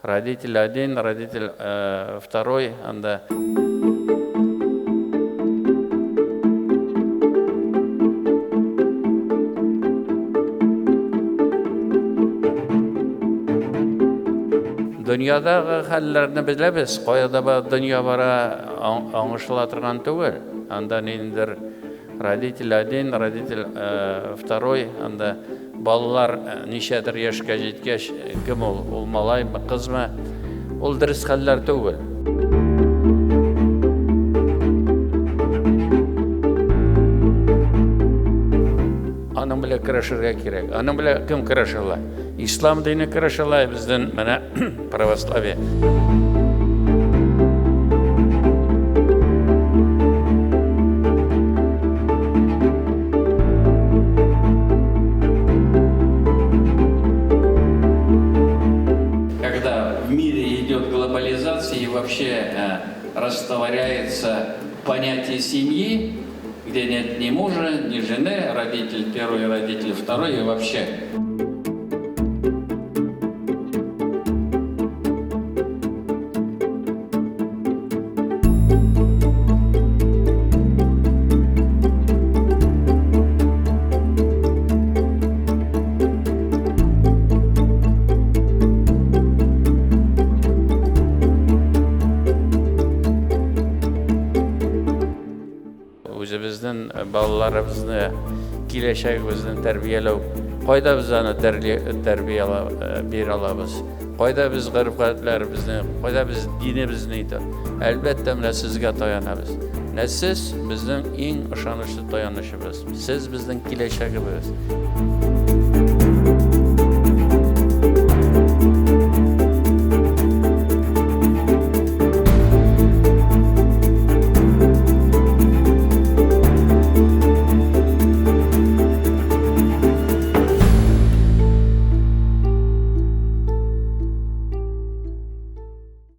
Родитель один, родитель второй, анда. Dünyadагы хәлләрне беләбез, кайда дөнья бара аңлашыла торган түгел. Анда ниндидер родитель один, родитель второй, анда балалар ничәдер яшькә җиткәч, кем ул малаймы, кызмы, ул дөрес хәлләр түгел. Аның белән көрәшергә кирәк. Аның белән кем көрәшә? Ислам дине көрәшә, бездән менә православие. Когда в мире идет глобализация и вообще растворяется понятие семьи, где нет ни мужа, ни жены, родитель первый, родитель второй и вообще. Үзебезнең балаларыбызны, киләчәгебезне тәрбияләү, кайда без аны тәрбияләп бирә алабыз? Кайда без гыйрфатларыбызны, кайда без динебезне итә? Әлбәттә, менә сезгә таянабыз. Менә сез безнең иң ышанычлы таянычыбыз. Сез безнең киләчәгебез.